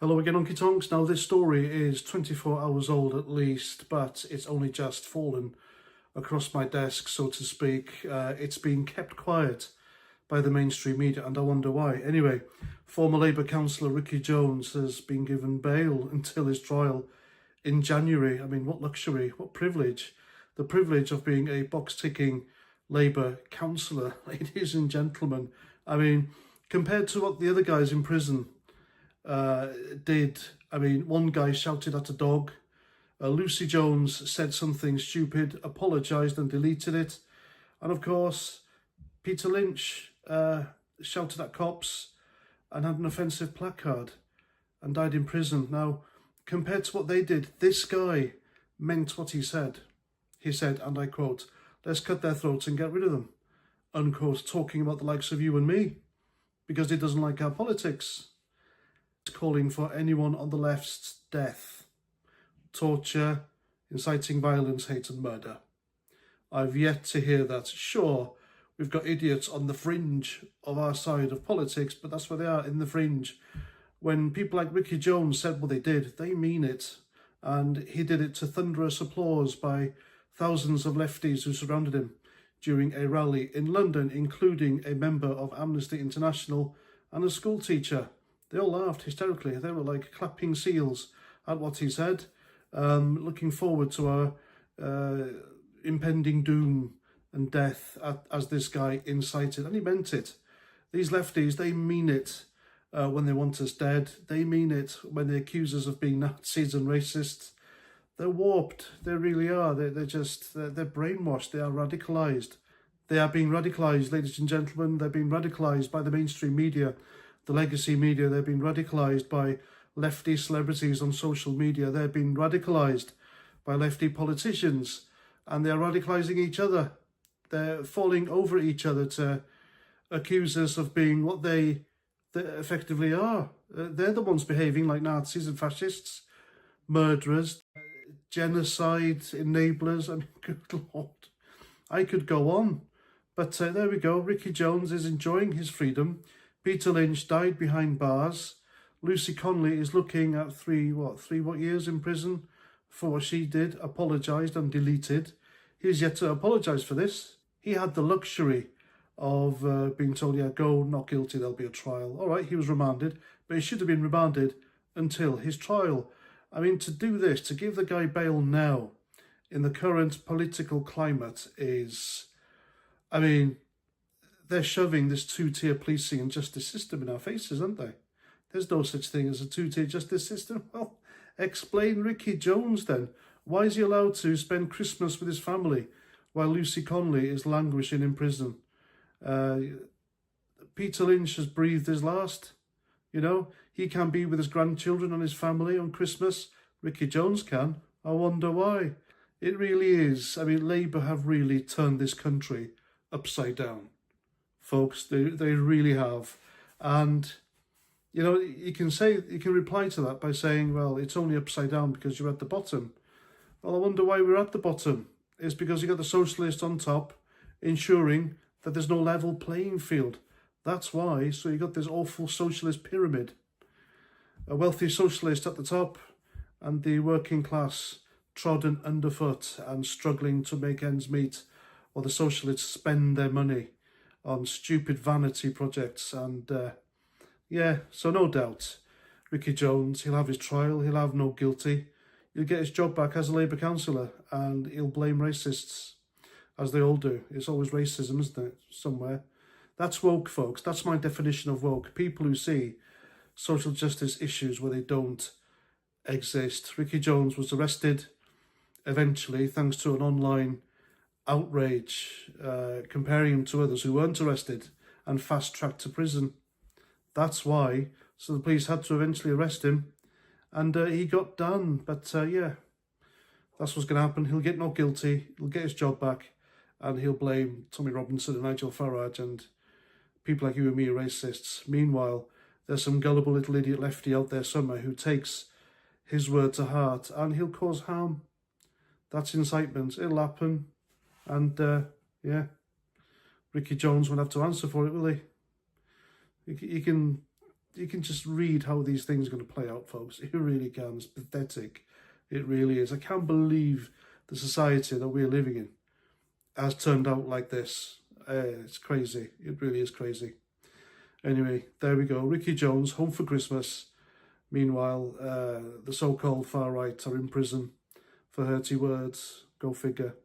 Hello again, Unky Tonks. Now, this story is 24 hours old at least, but it's only just fallen across my desk, so to speak. It's been kept quiet by the mainstream media, and I wonder why. Anyway, former Labour councillor Ricky Jones has been given bail until his trial in January. I mean, what luxury, what privilege. The privilege of being a box-ticking Labour councillor, ladies and gentlemen. I mean, compared to what the other guys in prison did. I mean, one guy shouted at a dog. Lucy Jones said something stupid, apologised and deleted it. And of course, Peter Lynch shouted at cops and had an offensive placard and died in prison. Now, compared to what they did, this guy meant what he said. He said, and I quote, "Let's cut their throats and get rid of them," unquote, talking about the likes of you and me, because he doesn't like our politics. Calling for anyone on the left's death, torture, inciting violence, hate and murder. I've yet to hear that. Sure, we've got idiots on the fringe of our side of politics, but that's where they are, in the fringe. When people like Ricky Jones said what they did, they mean it. And he did it to thunderous applause by thousands of lefties who surrounded him during a rally in London, including a member of Amnesty International and a school teacher. They all laughed hysterically. They were like clapping seals at what he said, looking forward to our impending doom and death as this guy incited. And he meant it. These lefties, they mean it when they want us dead. They mean it when they accuse us of being Nazis and racists. They're warped. They really are. They're brainwashed. They are radicalised. They are being radicalised, ladies and gentlemen. They're being radicalised by the mainstream media, the legacy media. They've been radicalised by lefty celebrities on social media. They've been radicalised by lefty politicians, and they're radicalising each other. They're falling over each other to accuse us of being what they effectively are. They're the ones behaving like Nazis and fascists, murderers, genocide enablers. I mean, good Lord, I could go on. But there we go. Ricky Jones is enjoying his freedom. Peter Lynch died behind bars. Lucy Connolly is looking at three years in prison for what she did, apologised and deleted. He's yet to apologise for this. He had the luxury of being told, yeah, go, not guilty, there'll be a trial. All right, he was remanded, but he should have been remanded until his trial. I mean, to do this, to give the guy bail now, in the current political climate is, I mean, they're shoving this two-tier policing and justice system in our faces, aren't they? There's no such thing as a two-tier justice system. Well, explain Ricky Jones then. Why is he allowed to spend Christmas with his family while Lucy Connolly is languishing in prison? Peter Lynch has breathed his last. You know, he can be with his grandchildren and his family on Christmas. Ricky Jones can. I wonder why. It really is. I mean, Labour have really turned this country upside down. Folks, they really have. And, you know, you can reply to that by saying, well, it's only upside down because you're at the bottom. Well, I wonder why we're at the bottom. It's because you got the socialists on top ensuring that there's no level playing field. That's why. So you got this awful socialist pyramid. A wealthy socialist at the top and the working class trodden underfoot and struggling to make ends meet, while the socialists spend their money on stupid vanity projects. And yeah, so no doubt, Ricky Jones, he'll have his trial, he'll have no guilty, he'll get his job back as a Labour councillor, and he'll blame racists, as they all do. It's always racism, isn't it, somewhere? That's woke, folks. That's my definition of woke. People who see social justice issues where they don't exist. Ricky Jones was arrested eventually, thanks to an online outrage, comparing him to others who weren't arrested and fast-tracked to prison. That's why. So the police had to eventually arrest him, and he got done. But yeah, that's what's going to happen. He'll get not guilty, he'll get his job back, and he'll blame Tommy Robinson and Nigel Farage and people like you and me are racists. Meanwhile, there's some gullible little idiot lefty out there somewhere who takes his word to heart, and he'll cause harm. That's incitement. It'll happen. And yeah, Ricky Jones won't have to answer for it, will he? He can you can just read how these things are going to play out, folks. It really can. It's pathetic. It really is. I can't believe the society that we're living in has turned out like this. It's crazy. It really is crazy. Anyway, there we go. Ricky Jones, home for Christmas. Meanwhile, the so-called far right are in prison for hurty words. Go figure.